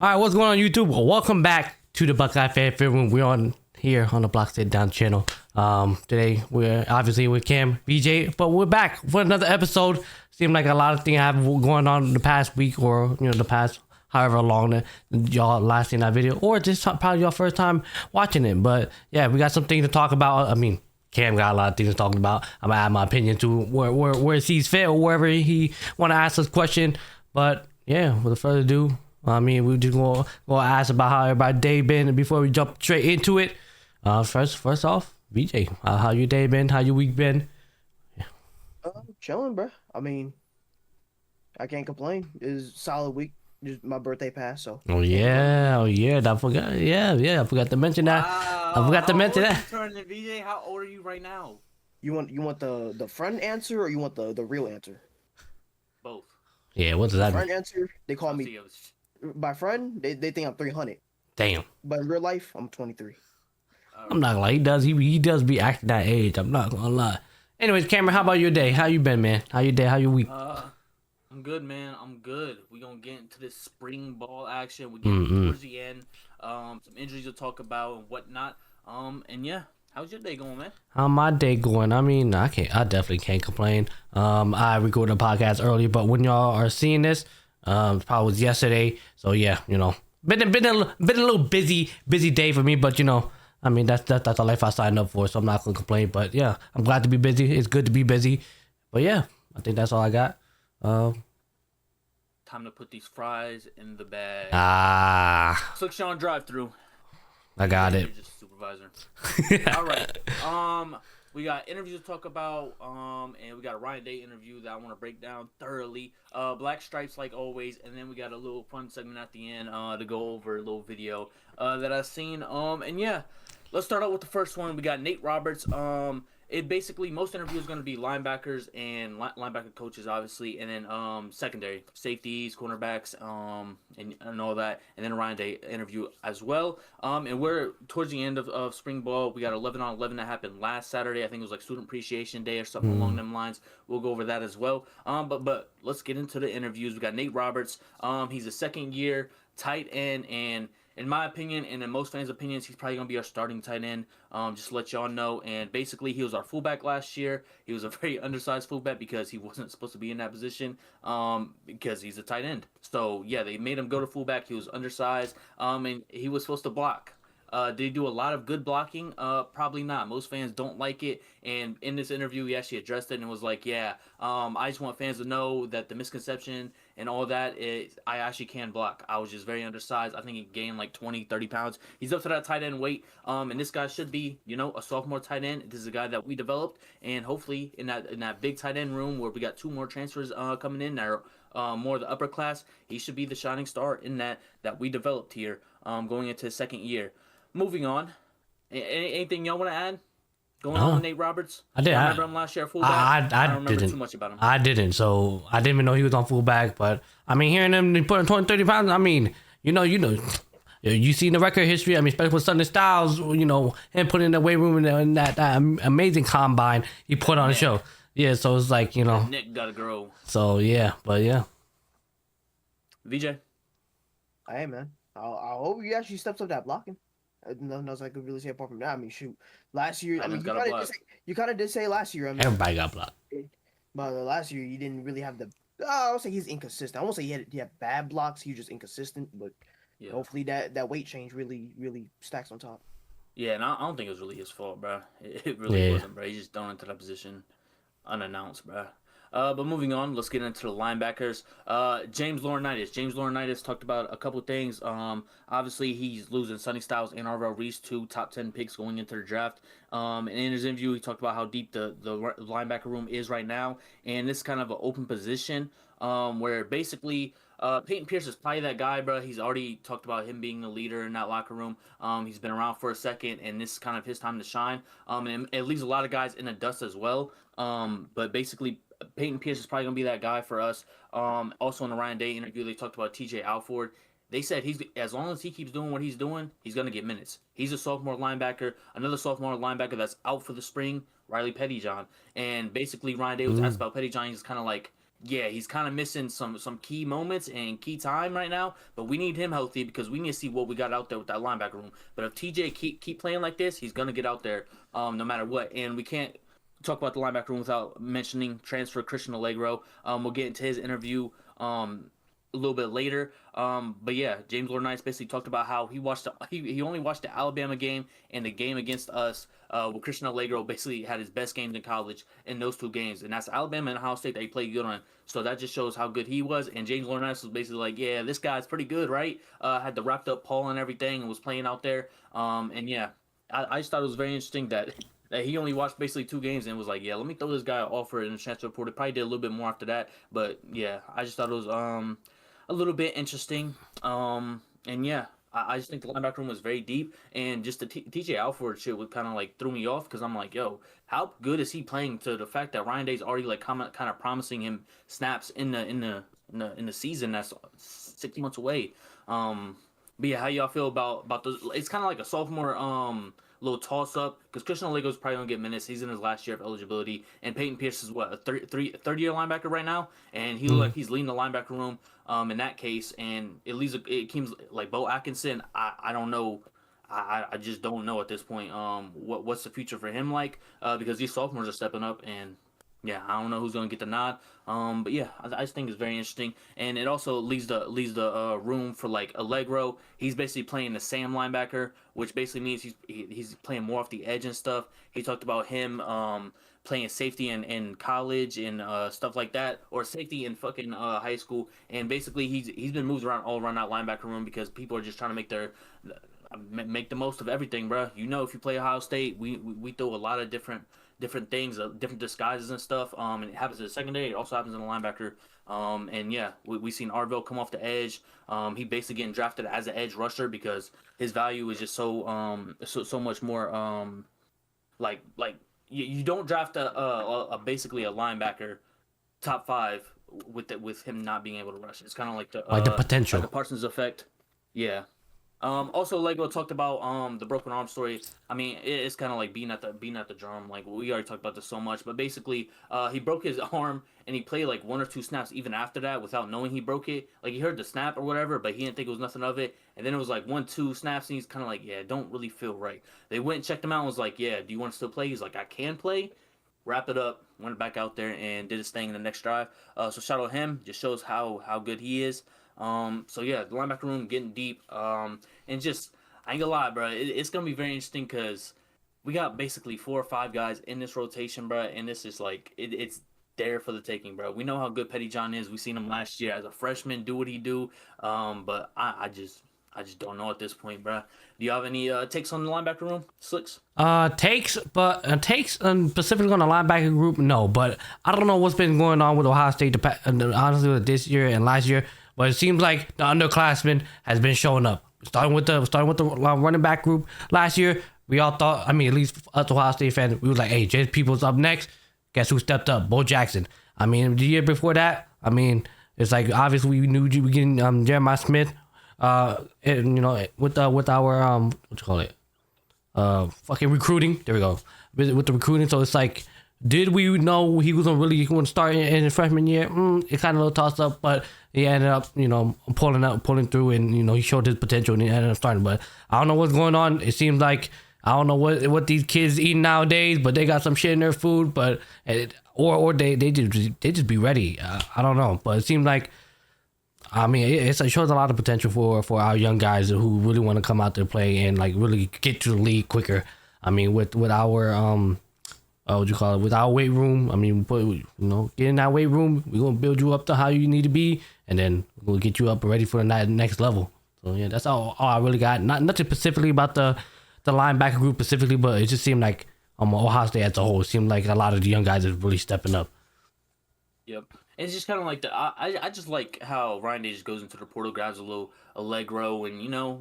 All right, what's going on YouTube? Well, welcome back to the Buckeye Fan Film. We're on here on the Block Sitdown channel. Today we're obviously with Cam, BJ, but we're back for another episode. Seemed like a lot of things have going on in the past week, or the past however long that y'all last seen that video, or just probably your first time watching it. But yeah, we got some things to talk about. I mean, Cam got a lot of things to talk about. I'm gonna add my opinion to where he sees fit or wherever he want to ask us a question. But yeah, without further ado. I mean, we just gonna ask about how everybody's day been before we jump straight into it. First off, BJ, how your day been? How your week been? Chilling, bro. I mean, I can't complain. It's a solid week. Just my birthday passed, so. Oh yeah, I forgot. Yeah, I forgot to mention that. I forgot to mention that. Turning VJ, how old are you right now? You want the friend answer or you want the real answer? Both. Yeah, what does that Friend mean? answer, they call me. By friend, they think I'm 300. Damn. But in real life, I'm 23. I'm not gonna lie. He does be acting that age. I'm not gonna lie. Anyways, Cameron, how about your day? How you been, man? How your day? How your week? I'm good, man. I'm good. We gonna get into this spring ball action. We get towards the end. Some injuries to talk about and whatnot. And yeah, how's your day going, man? How my day going? I mean, I definitely can't complain. I recorded a podcast early, but when y'all are seeing this, it probably was yesterday. So yeah, been a little busy day for me, but I mean that's the life I signed up for, so I'm not gonna complain. But yeah, I'm glad to be busy. It's good to be busy. But yeah, I think that's all I got. Time to put these fries in the bag. Click Sean drive-through. I got it. You're just supervisor. All right. We got interviews to talk about, and we got a Ryan Day interview that I want to break down thoroughly. Black Stripes, like always, and then we got a little fun segment at the end to go over a little video that I've seen. And yeah, let's start out with the first one. We got Nate Roberts. It basically, most interviews going to be linebackers and linebacker coaches, obviously, and then secondary, safeties, cornerbacks, and all that, and then a Ryan Day interview as well. And we're towards the end of spring ball. We got 11-on-11 that happened last Saturday. I think it was like Student Appreciation Day or something along them lines. We'll go over that as well. But let's get into the interviews. We got Nate Roberts. He's a second-year tight end, and in my opinion, and in most fans' opinions, he's probably going to be our starting tight end, just to let y'all know. And basically, he was our fullback last year. He was a very undersized fullback because he wasn't supposed to be in that position because he's a tight end. So, yeah, they made him go to fullback. He was undersized, and he was supposed to block. Did he do a lot of good blocking? Probably not. Most fans don't like it. And in this interview, he actually addressed it and was like, yeah, I just want fans to know that the misconception and all that is I actually can block. I was just very undersized. I think he gained like 20, 30 pounds. He's up to that tight end weight. And this guy should be, a sophomore tight end. This is a guy that we developed. And hopefully in that big tight end room where we got two more transfers coming in that are more the upper class, he should be the shining star in that we developed here going into his second year. Moving on. Anything y'all want to add? Going on with Nate Roberts? I did. I remember him last year at fullback. I don't remember too much about him. I didn't. So I didn't even know he was on fullback. But I mean, hearing him putting 20, 30 pounds, I mean, you seen the record history. I mean, especially with Sunday Styles, him putting in the weight room in that amazing combine he put on the show. Yeah, so it's like, Nick gotta grow. So yeah, but yeah. VJ? Hey, man. I hope he actually steps up that blocking. Nothing else I could really say apart from that. I mean, shoot. Last year, you kind of did say last year. I mean, everybody got blocked. But last year, you didn't really have the. I would say he's inconsistent. I won't say he had bad blocks. He was just inconsistent. But yeah. Hopefully that weight change really stacks on top. Yeah, and I don't think it was really his fault, bro. It really wasn't, bro. He just thrown into that position unannounced, bro. But moving on, let's get into the linebackers. James Laurinaitis talked about a couple things. Obviously, he's losing Sonny Styles and Arvell Reese, two top 10 picks going into the draft. And in his interview, he talked about how deep the linebacker room is right now. And this is kind of an open position where basically Peyton Pierce is probably that guy, bro. He's already talked about him being the leader in that locker room. He's been around for a second, and this is kind of his time to shine. And it leaves a lot of guys in the dust as well. But basically, Peyton Pierce is probably going to be that guy for us. Also in the Ryan Day interview, they talked about TJ Alford. They said as long as he keeps doing what he's doing, he's going to get minutes. He's a sophomore linebacker. Another sophomore linebacker that's out for the spring, Riley Pettyjohn. And basically, Ryan Day was asked about Pettyjohn. He's kind of like, he's kind of missing some key moments and key time right now. But we need him healthy because we need to see what we got out there with that linebacker room. But if TJ keep playing like this, he's gonna get out there no matter what. And we can't talk about the linebacker room without mentioning transfer Christian Allegro. We'll get into his interview a little bit later. But yeah, James Laurinaitis basically talked about how he only watched the Alabama game and the game against us. Where Christian Allegro basically had his best games in college in those two games, and that's Alabama and Ohio State that he played good on. So that just shows how good he was. And James Laurinaitis was basically like, yeah, this guy's pretty good, right? Had the wrapped up Paul and everything, and was playing out there. And yeah, I just thought it was very interesting that he only watched basically 2 games and was like, yeah, let me throw this guy an offer in the transfer portal. Probably did a little bit more after that, but yeah, I just thought it was a little bit interesting. And yeah, I just think the linebacker room was very deep, and just the TJ Alford shit would kind of like threw me off because I'm like, yo, how good is he playing? To the fact that Ryan Day's already like kind of promising him snaps in the season that's 6 months away. But yeah, how y'all feel about those? It's kind of like a sophomore little toss up because Christian Allego's probably gonna get minutes. He's in his last year of eligibility, and Peyton Pierce is what, a third year linebacker right now, and he look like he's leading the linebacker room in that case. And it seems like Bo Atkinson. I don't know. I just don't know at this point. What's the future for him like? Because these sophomores are stepping up, and yeah, I don't know who's gonna get the nod. But yeah, I just think it's very interesting, and it also leaves the room for like Allegro. He's basically playing the Sam linebacker, which basically means he's playing more off the edge and stuff. He talked about him playing safety in college and stuff like that, or safety in fucking high school. And basically he's been moved around all around that linebacker room because people are just trying to make the most of everything, bro. You know, if you play Ohio State, we throw a lot of different things, different disguises and stuff. And it happens in the secondary. It also happens in the linebacker. And yeah, we seen Arvell come off the edge. He basically getting drafted as an edge rusher because his value is just so much more. Like you don't draft a basically a linebacker top 5 with him not being able to rush. It's kind of like the potential, like the Parsons effect. Yeah. Also, Lego talked about the broken arm story. I mean, it's kind of like being at the drum. Like, we already talked about this so much, but basically, he broke his arm and he played like 1 or 2 snaps even after that without knowing he broke it. Like, he heard the snap or whatever, but he didn't think it was nothing of it. And then it was like 1, 2 snaps, and he's kind of like, yeah, don't really feel right. They went and checked him out and was like, yeah, do you want to still play? He's like, I can play. Wrap it up, went back out there and did his thing in the next drive. So shout out him. Just shows how good he is. So yeah, the linebacker room getting deep. And just, I ain't gonna lie, bro. It's gonna be very interesting because we got basically 4 or 5 guys in this rotation, bro. And this is like, it's there for the taking, bro. We know how good Petty John is. We seen him last year as a freshman do what he do. But I just don't know at this point, bro. Do you have any takes on the linebacker room, Slicks? Takes specifically on the linebacker group, no. But I don't know what's been going on with Ohio State, honestly, with this year and last year. But it seems like the underclassmen has been showing up. Starting with the running back group last year, we all thought, I mean, at least us Ohio State fans, we was like, hey, James Peoples up next. Guess who stepped up? Bo Jackson. I mean, the year before that, I mean, it's like obviously we knew we were getting Jeremiah Smith. And, you know, with our what you call it, fucking recruiting. There we go. With the recruiting, so it's like, did we know he was going to start in his freshman year? It kind of a little tossed up, but he ended up, you know, pulling through, and you know he showed his potential and he ended up starting. But I don't know what's going on. It seems like I don't know what these kids eating nowadays, but they got some shit in their food, but or they just be ready. I don't know, but it seems like, I mean, it shows a lot of potential for our young guys who really want to come out there play and like really get to the league quicker. I mean, with our what you call it, with our weight room. I mean, get in that weight room. We're gonna build you up to how you need to be, and then we'll get you up ready for the next level. So yeah, that's all I really got. Nothing specifically about the linebacker group specifically, but it just seemed like Ohio State as a whole. It seemed like a lot of the young guys are really stepping up. Yep. It's just kind of like I just like how Ryan Day just goes into the portal, grabs a little Allegro, and you know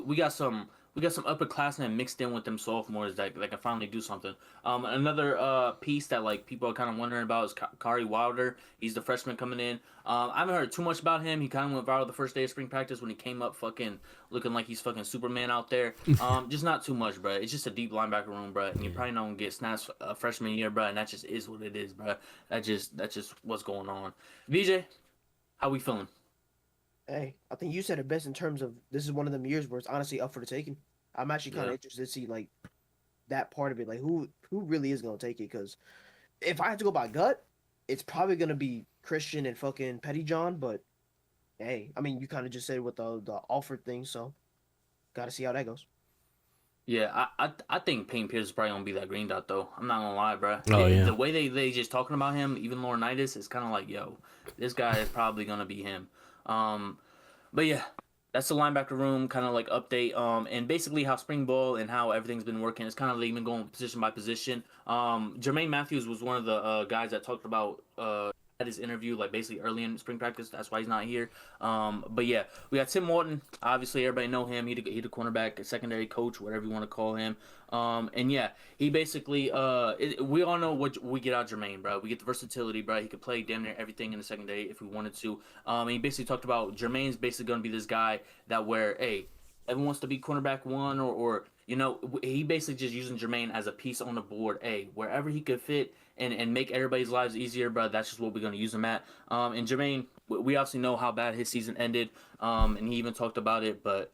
we got some we got some upperclassmen mixed in with them sophomores that can finally do something. Another piece that like people are kind of wondering about is Kari Wilder. He's the freshman coming in. I haven't heard too much about him. He kind of went viral the first day of spring practice when he came up fucking looking like he's fucking Superman out there. Just not too much, bro. It's just a deep linebacker room, bro. And you're probably not gonna get snaps freshman year, bro. And that just is what it is, bro. That's just what's going on. VJ, how we feeling? Hey, I think you said it best in terms of this is one of them years where it's honestly up for the taking. I'm actually kind of interested to see like that part of it, like who really is gonna take it. Because if I had to go by gut, it's probably gonna be Christian and fucking Petty John. But hey, I mean, you kind of just said with the Alford thing, so gotta see how that goes. Yeah, I think Payne Pierce is probably gonna be that green dot though. I'm not gonna lie, bro. Oh, yeah. The way they just talking about him, even Laurinaitis, is kind of like, yo, this guy is probably gonna be him. But yeah, that's the linebacker room kind of like update. And basically how spring ball and how everything's been working. It's kind of like been going position by position. Jermaine Matthews was one of the guys that talked about at his interview, like basically early in spring practice. That's why he's not here. But yeah, we got Tim Morton. Obviously, everybody know him. He the cornerback, a secondary coach, whatever you want to call him. And yeah, he basically we all know what we get out of Jermaine, bro. We get the versatility, bro. He could play damn near everything in the secondary if we wanted to. And he basically talked about Jermaine's basically going to be this guy that where, hey, everyone wants to be cornerback one or you know, he basically just using Jermaine as a piece on the board. Hey, wherever he could fit and make everybody's lives easier, bro, that's just what we're going to use him at. And Jermaine, we obviously know how bad his season ended, and he even talked about it. But,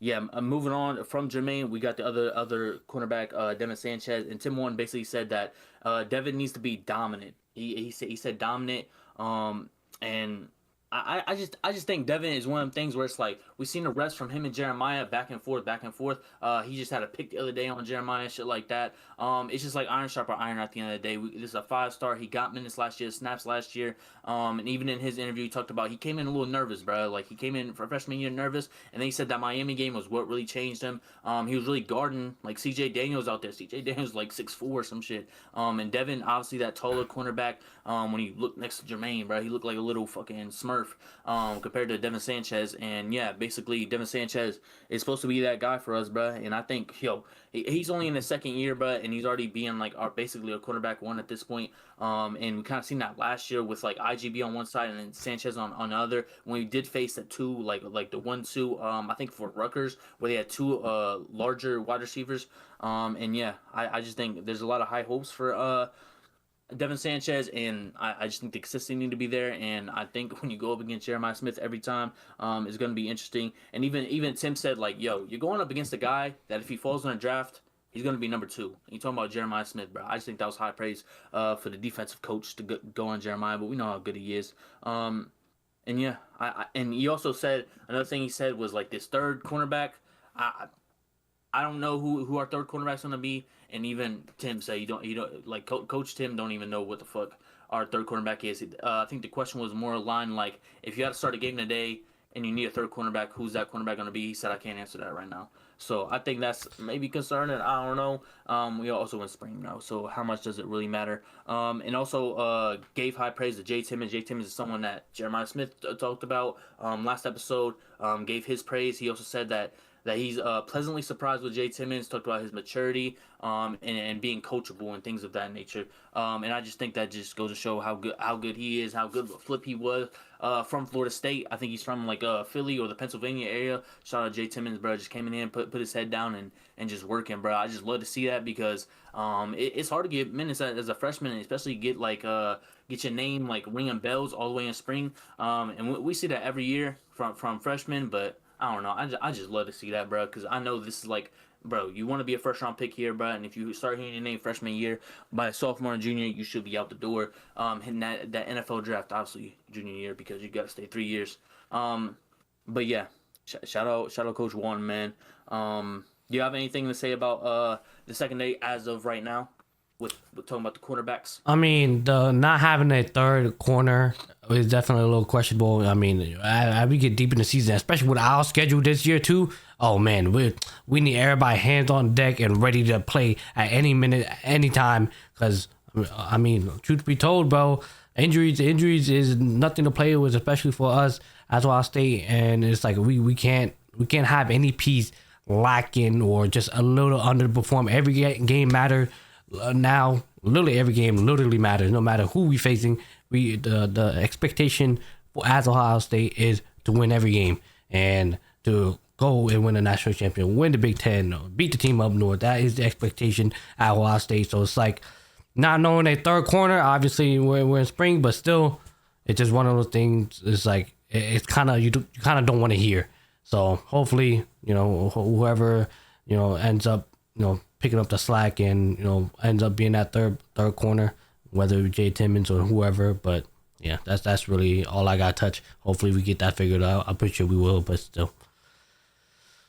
yeah, moving on from Jermaine, we got the other cornerback, Devin Sanchez. And Tim Warren basically said that Devin needs to be dominant. He said dominant, and I just think Devin is one of them things where it's like we've seen the refs from him and Jeremiah back and forth. He just had a pick the other day on Jeremiah, shit like that. It's just like iron sharper iron at the end of the day. This is a 5-star. He got minutes last year, snaps last year. And even in his interview, he talked about he came in a little nervous, bro. Like he came in for freshman year nervous, and then he said that Miami game was what really changed him. He was really guarding like C.J. Daniels out there. C.J. Daniels like 6'4" or some shit. And Devin, obviously that taller cornerback. When he looked next to Jermaine, bro, he looked like a little fucking Smurf. Compared to Devin Sanchez. And yeah, basically Devin Sanchez is supposed to be that guy for us, bro. And I think he's only in his second year, bro, and he's already being like basically a cornerback one at this point. And we kind of seen that last year with like IGB on one side and then Sanchez on the other. When we did face the two, like the 1-2, I think for Rutgers, where they had two larger wide receivers. And yeah, I just think there's a lot of high hopes for Devin Sanchez, and I just think the consistency need to be there. And I think when you go up against Jeremiah Smith every time, it's going to be interesting. And even Tim said, like, yo, you're going up against a guy that if he falls in a draft, he's going to be number 2. And you're talking about Jeremiah Smith, bro. I just think that was high praise for the defensive coach to go on Jeremiah, but we know how good he is. And yeah, and he also said, another thing he said was, like, this third cornerback, I don't know who our third cornerback's going to be. And even Tim said you don't like Coach Tim don't even know what the fuck our third cornerback is. I think the question was more aligned like if you had to start a game today and you need a third cornerback, who's that cornerback going to be? He said I can't answer that right now. So I think that's maybe concerning. I don't know. We also in spring now, so how much does it really matter? And also gave high praise to Jay Timmons. Jay Timmons is someone that Jeremiah Smith talked about last episode. Gave his praise. He also said that he's pleasantly surprised with Jay Timmons, talked about his maturity and being coachable and things of that nature. And I just think that just goes to show how good he is, how good of a flip he was from Florida State. I think he's from like Philly or the Pennsylvania area. Shout out Jay Timmons, bro. Just came in, put his head down and just working, bro. I just love to see that because it's hard to get minutes as a freshman, and especially get your name like ringing bells all the way in spring. And we see that every year from freshmen, but I don't know. I just love to see that, bro, because I know this is like, bro, you want to be a first-round pick here, bro, and if you start hearing your name freshman year, by sophomore and junior, you should be out the door hitting that NFL draft, obviously, junior year, because you got to stay 3 years. But, yeah, shout out Coach Warren, man. Do you have anything to say about the second day as of right now? With talking about the quarterbacks? I mean, the not having a third corner is definitely a little questionable. I mean, as we get deep in the season, especially with our schedule this year too, oh man, we need everybody hands on deck and ready to play at any minute, any time. Because I mean, truth be told, bro, injuries is nothing to play with, especially for us as Ohio State. And it's like we can't have any piece lacking or just a little underperform. Every game matter now. Literally every game literally matters. No matter who we facing, the expectation for as Ohio State is to win every game and to go and win a national championship, win the Big Ten, beat the team up north. That is the expectation at Ohio State. So it's like not knowing a third corner. Obviously, we're in spring, but still, it's just one of those things. It's like it's kind of you kind of don't want to hear. So hopefully, whoever ends up picking up the slack and ends up being that third corner, whether Jay Timmons or whoever. But yeah, that's really all I got to touch. Hopefully, we get that figured out. I'm pretty sure we will, but still.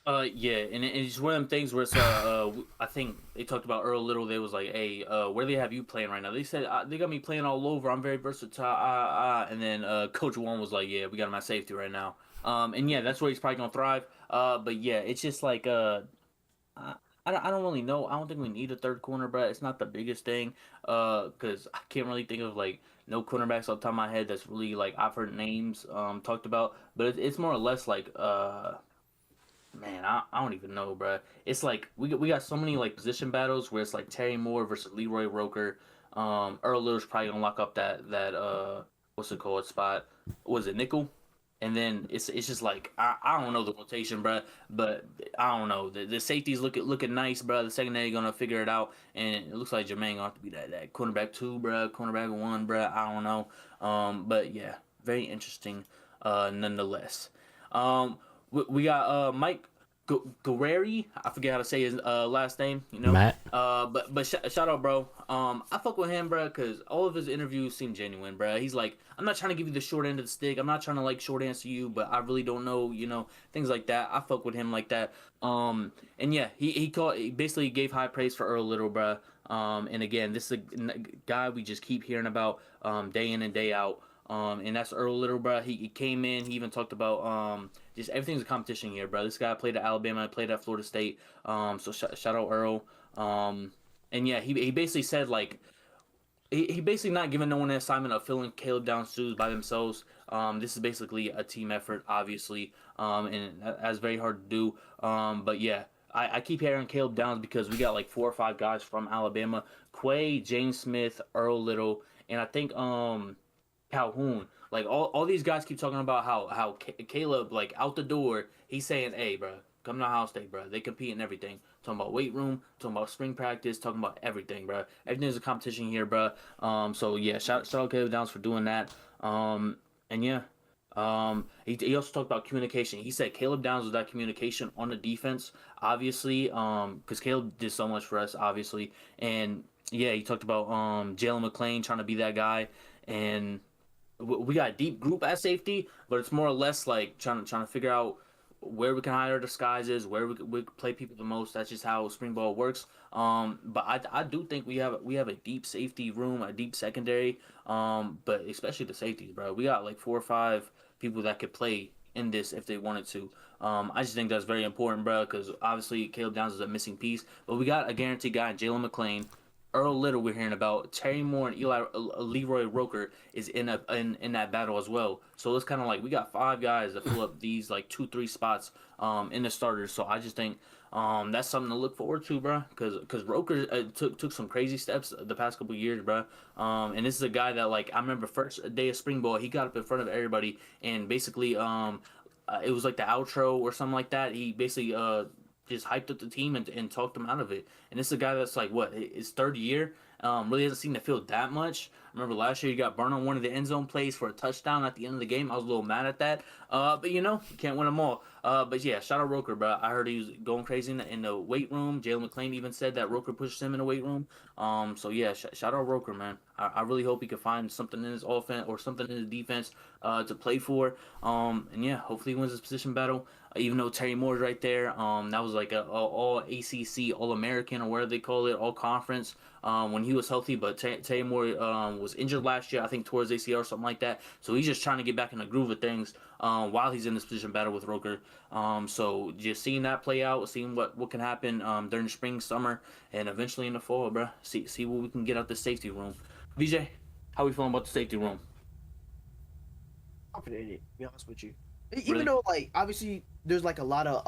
Yeah, and it's one of them things where it's I think they talked about Earl Little. They was like, hey, where do they have you playing right now? They said they got me playing all over. I'm very versatile. And then Coach Warren was like, yeah, we got him at safety right now. And yeah, that's where he's probably gonna thrive. But yeah, it's just like I don't really know. I don't think we need a third corner, but it's not the biggest thing. Because I can't really think of like no cornerbacks off the top of my head that's really like I've heard names talked about. But it's more or less like man, I don't even know, bro. It's like we got so many like position battles where it's like Terry Moore versus Leroy Roker. Earl Little's probably gonna lock up that what's it called spot? Was it nickel? And then it's just like I don't know the rotation, bro. But I don't know the safeties looking nice, bro. The secondary gonna figure it out, and it looks like Jermaine gonna have to be that cornerback 2, bro. Cornerback 1, bro. I don't know. But yeah, very interesting, nonetheless. We got Mike Guerreri. I forget how to say his last name. Matt. But shout out, bro. I fuck with him, bro, because all of his interviews seem genuine, bro. He's like, I'm not trying to give you the short end of the stick. I'm not trying to like short answer you, but I really don't know, things like that. I fuck with him like that. And yeah, he basically gave high praise for Earl Little, bro. And again, this is a guy we just keep hearing about day in and day out. And that's Earl Little, bro. He came in. He even talked about just everything's a competition here, bro. This guy played at Alabama, played at Florida State. So shout out Earl. And yeah, he basically said like he basically not giving no one an assignment of filling Caleb Downs' shoes by themselves. This is basically a team effort, obviously, and that's very hard to do. But yeah. I keep hearing Caleb Downs because we got like 4 or 5 guys from Alabama: Quay, James Smith, Earl Little, and I think Calhoun. Like all these guys keep talking about how Caleb, like, out the door, he's saying, hey, bro, come to Ohio State, bro. They compete in everything. Talking about weight room, talking about spring practice, talking about everything, bro. Everything's a competition here, bro. So yeah, shout out Caleb Downs for doing that. And yeah. He also talked about communication. He said Caleb Downs was that communication on the defense, obviously, because Caleb did so much for us, obviously. And yeah, he talked about Jalen McClain trying to be that guy, and we got a deep group at safety, but it's more or less like trying to figure out where we can hide our disguises, where we play people the most. That's just how spring ball works. But I do think we have a deep safety room, a deep secondary. But especially the safeties, bro. We got like 4 or 5 people that could play in this if they wanted to. I just think that's very important, bro, because obviously Caleb Downs is a missing piece, but we got a guaranteed guy in Jalen McClain. Earl Little we're hearing about. Terry Moore and Leroy Roker is in that battle as well. So it's kind of like we got 5 guys that fill up these like 2-3 spots in the starters. So I just think that's something to look forward to, bro. Because Roker took some crazy steps the past couple years, bro. And this is a guy that, like, I remember first day of spring ball, he got up in front of everybody and basically it was like the outro or something like that. He basically just hyped up the team and talked them out of it. And this is a guy that's like, what, his 3rd year? Really hasn't seen the field that much. I remember last year he got burned on one of the end zone plays for a touchdown at the end of the game. I was a little mad at that. But you can't win them all. But yeah, shout out Roker, bro. I heard he was going crazy in the weight room. Jalen McClain even said that Roker pushed him in the weight room. So yeah, shout out Roker, man. I really hope he can find something in his offense or something in his defense to play for. And yeah, hopefully he wins his position battle. Even though Terry Moore's right there, that was like a all ACC, All American, or whatever they call it, all conference when he was healthy. But Terry Moore was injured last year, I think towards ACL or something like that. So he's just trying to get back in the groove of things while he's in this position battle with Roker. So just seeing that play out, seeing what can happen during the spring, summer, and eventually in the fall, bro. See what we can get out the safety room. VJ, how we feeling about the safety room? Confident in it, to be honest with you. Even though, like, obviously there's like a lot of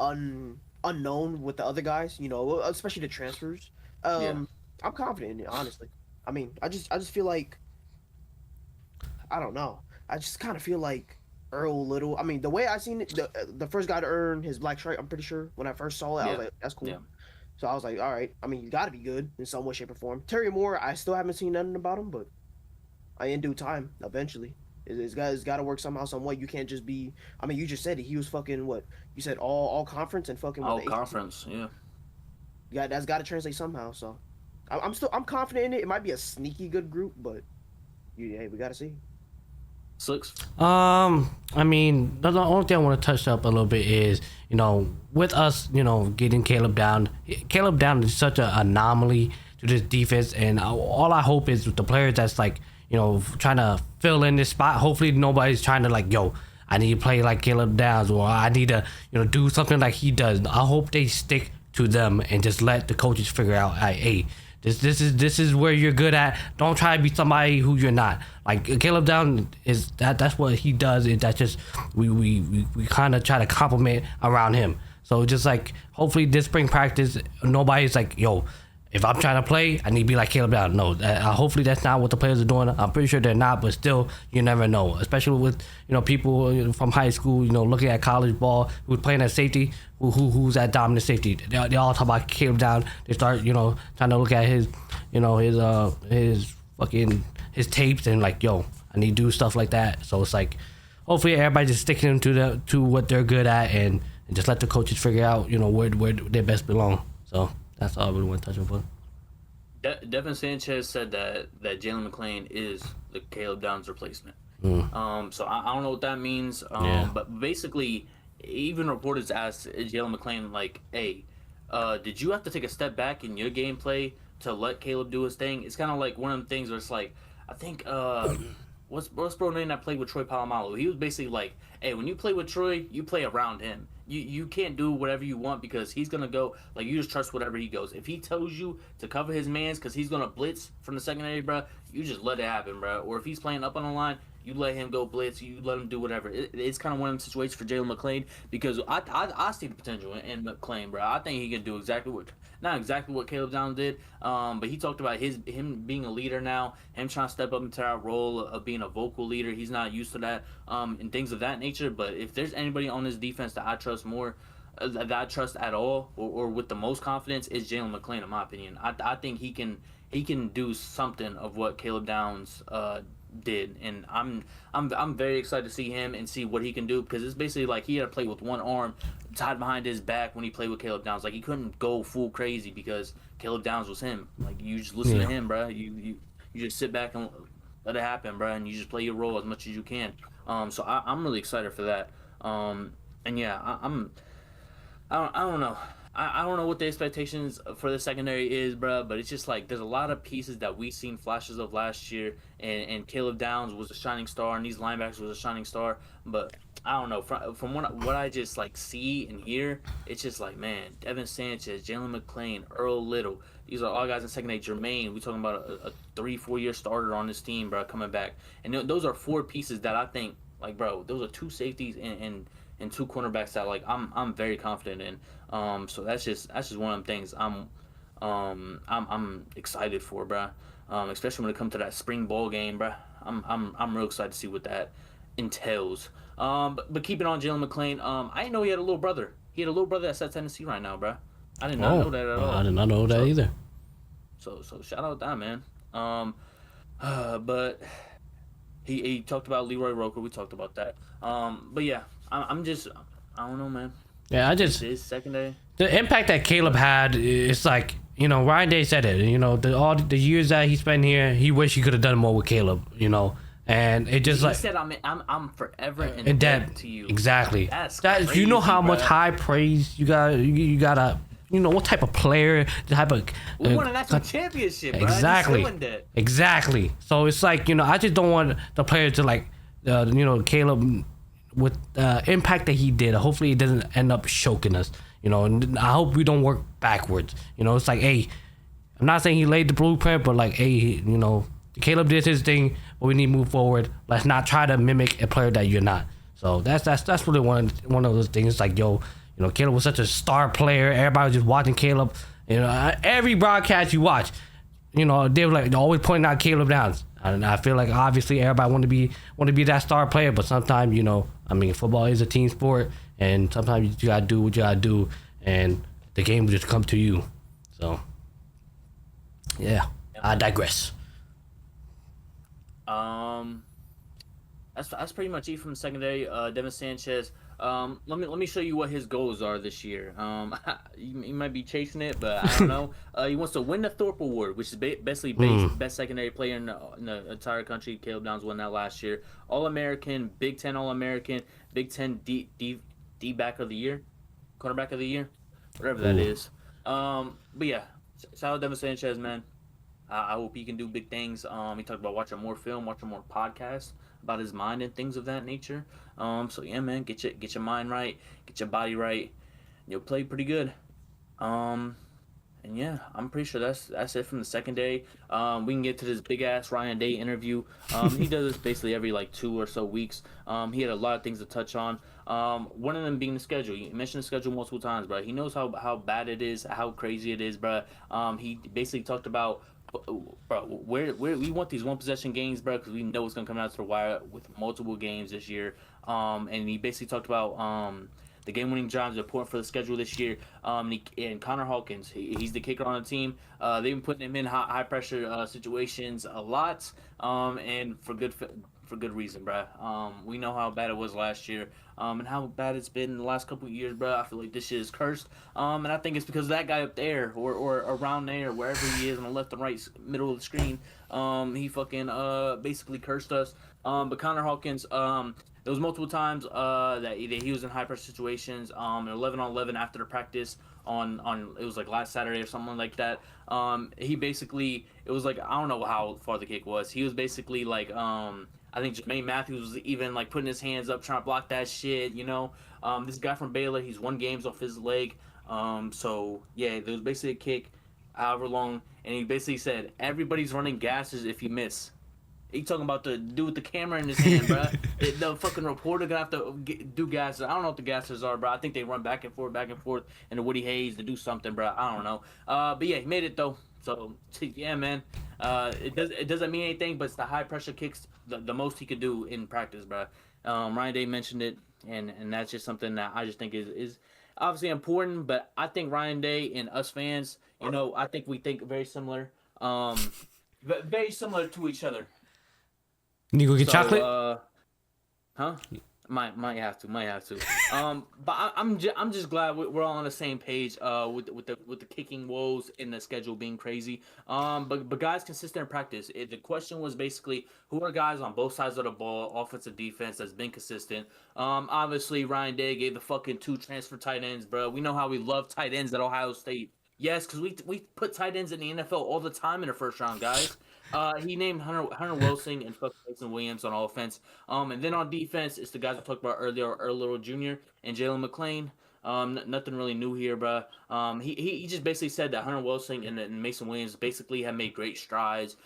unknown with the other guys, you know, especially the transfers. Yeah. I'm confident in it, honestly. I mean, I just feel like I don't know. I just kind of feel like Earl Little. I mean, the way I seen it, the first guy to earn his black stripe, I'm pretty sure when I first saw it, I Yeah. was like, that's cool. Yeah. So I was like, all right. I mean, you got to be good in some way, shape, or form. Terry Moore, I still haven't seen nothing about him, but in due time, eventually, it's got to work somehow, some way. You can't just be. I mean, you just said it. He was fucking what you said, all conference and fucking All what the ACC. conference. Yeah. Yeah, that's got to translate somehow. So I'm confident in it. It might be a sneaky good group, but hey, we got to see. Six. I mean, the only thing I want to touch up a little bit is, you know, with us, you know, getting Caleb down. Caleb down is such an anomaly to this defense, and all I hope is with the players that's like, you know, trying to fill in this spot. Hopefully, nobody's trying to like, yo, I need to play like Caleb Downs, or I need to, you know, do something like he does. I hope they stick to them and just let the coaches figure out, hey, this is where you're good at. Don't try to be somebody who you're not. Like Caleb Down is that's what he does. Is that just we kind of try to compliment around him. So just like hopefully this spring practice, nobody's like, yo, if I'm trying to play, I need to be like Caleb Down. No, hopefully that's not what the players are doing. I'm pretty sure they're not, but still, you never know. Especially with, you know, people from high school, you know, looking at college ball, who's playing at safety, who's at dominant safety. They all talk about Caleb Down. They start, you know, trying to look at his, you know, his fucking his tapes and like, yo, I need to do stuff like that. So it's like, hopefully everybody just sticking to what they're good at and just let the coaches figure out, you know, where they best belong. So. That's all I really want to touch upon. Devin Sanchez said that Jalen McClain is the Caleb Downs replacement. So I don't know what that means. But basically, even reporters asked Jalen McClain, like, hey, did you have to take a step back in your gameplay to let Caleb do his thing? It's kind of like one of them things where it's like, I think, what's bro name that played with Troy Polamalu? He was basically like, hey, when you play with Troy, you play around him. You can't do whatever you want because he's going to go, like, you just trust whatever he goes. If he tells you to cover his mans because he's going to blitz from the secondary, bro, you just let it happen, bro. Or if he's playing up on the line, you let him go blitz. You let him do whatever. It's kind of one of them situations for Jalen McClain because I see the potential in McClain, bro. I think he can do not exactly what Caleb Downs did, but he talked about him being a leader now, him trying to step up into that role of being a vocal leader. He's not used to that, and things of that nature. But if there's anybody on this defense that I trust more, that I trust at all, or with the most confidence, is Jalen McClain, in my opinion. I think he can do something of what Caleb Downs did, and I'm very excited to see him and see what he can do because it's basically like he had to play with one arm tied behind his back when he played with Caleb Downs. Like he couldn't go full crazy because Caleb Downs was him. Like you just listen to him, bro. You just sit back and let it happen, bro, and you just play your role as much as you can. So I'm really excited for that. And yeah, I don't know. I don't know what the expectations for the secondary is, bro, but it's just like there's a lot of pieces that we seen flashes of last year, and Caleb Downs was a shining star, and these linebackers was a shining star, but I don't know. From what I just like see and hear, it's just like, man, Devin Sanchez, Jalen McClain, Earl Little, these are all guys in secondary. Jermaine, we talking about a 3-4 year starter on this team, bro, coming back, and those are 4 pieces that I think, like, bro, those are 2 safeties and 2 cornerbacks that like I'm very confident in. So that's just one of them things I'm excited for, bro. Especially when it comes to that spring ball game, bro. I'm real excited to see what that entails. But keeping on Jalen McClain, I didn't know he had a little brother. He had a little brother that's at Tennessee right now, bro. I did not know that at all. I did not know that either. So shout out that, man. But he talked about Leroy Roker. We talked about that. But yeah, I'm just, I don't know, man. Yeah, His secondary. The impact that Caleb had, it's like, you know, Ryan Day said it. You know, all the years that he spent here, he wished he could have done more with Caleb. You know, and it just he said, I'm forever in debt to you. Exactly. That's crazy, you know how much high praise you gotta. You know what type of player, the type of. We won a national championship, bro. Exactly. Exactly. So it's like, you know, I just don't want the player to like, you know, Caleb with the impact that he did. Hopefully it doesn't end up choking us. You know, and I hope we don't work backwards. You know, it's like, hey, I'm not saying he laid the blueprint, but like, hey, you know, Caleb did his thing, but we need to move forward. Let's not try to mimic a player that you're not. So that's really one of those things. Like, yo, You know, Caleb was such a star player. Everybody was just watching Caleb. You know, every broadcast you watch, you know, they were like always pointing out Caleb Downs. And I feel like obviously everybody want to be that star player, but sometimes, you know, I mean, football is a team sport, and sometimes you gotta do what you gotta do, and the game will just come to you. So, yeah, I digress. That's pretty much it from the secondary. Devin Sanchez. Let me show you what his goals are this year. He might be chasing it, but I don't know. He wants to win the Thorpe Award, which is basically best secondary player in the entire country. Caleb Downs won that last year. All-American, Big Ten All-American, Big Ten D back of the year, cornerback of the year, whatever that is. But yeah, shout out Devin Sanchez, man. I hope he can do big things. He talked about watching more film, watching more podcasts about his mind and things of that nature. So yeah, man, get your mind right, get your body right. You'll play pretty good. And yeah, I'm pretty sure that's it from the secondary. We can get to this big ass Ryan Day interview. He does this basically every like 2 or so weeks. He had a lot of things to touch on. One of them being the schedule. He mentioned the schedule multiple times, bro. He knows how bad it is, how crazy it is, bro. He basically talked about, bro, where we want these one possession games, bro, because we know it's gonna come out to the wire with multiple games this year. And he basically talked about the game-winning drives are important for the schedule this year. And Connor Hawkins, he's the kicker on the team. They've been putting him in high pressure situations a lot, and for good reason, bro. We know how bad it was last year, and how bad it's been in the last couple of years, bro. I feel like this shit is cursed, and I think it's because of that guy up there or around there, wherever he is on the left and right middle of the screen. He fucking basically cursed us. But Connor Hawkins, there was multiple times that he was in high pressure situations. 11-on-11 after the practice on it was like last Saturday or something like that. He basically, it was like, I don't know how far the kick was. He was basically like I think Jermaine Matthews was even like putting his hands up trying to block that shit, you know. This guy from Baylor, he's won games off his leg. So yeah, there was basically a kick, however long, and he basically said everybody's running gases if you miss. He talking about the dude with the camera in his hand, bro. The fucking reporter gonna have to do gases. I don't know what the gases are, bro. I think they run back and forth, and the Woody Hayes to do something, bro. I don't know. But yeah, he made it though. So yeah, man. It doesn't mean anything, but it's the high pressure kicks the most he could do in practice, bro. Ryan Day mentioned it, and that's just something that I just think is obviously important. But I think Ryan Day and us fans, you know, I think we think very similar, very similar to each other. You go get chocolate? Huh? Might have to. But I'm just glad we're all on the same page. With the kicking woes and the schedule being crazy. But guys consistent in practice. The question was basically who are guys on both sides of the ball, offensive, defense, that's been consistent. Obviously Ryan Day gave the fucking 2 transfer tight ends, bro. We know how we love tight ends at Ohio State. Yes, because we put tight ends in the NFL all the time in the first round, guys. He named Hunter Wilson and fucking Mason Williams on offense. And then on defense, it's the guys I talked about earlier, Earl Little Jr. and Jalen McClain. Nothing really new here, bro. He just basically said that Hunter Wilson and Mason Williams basically have made great strides.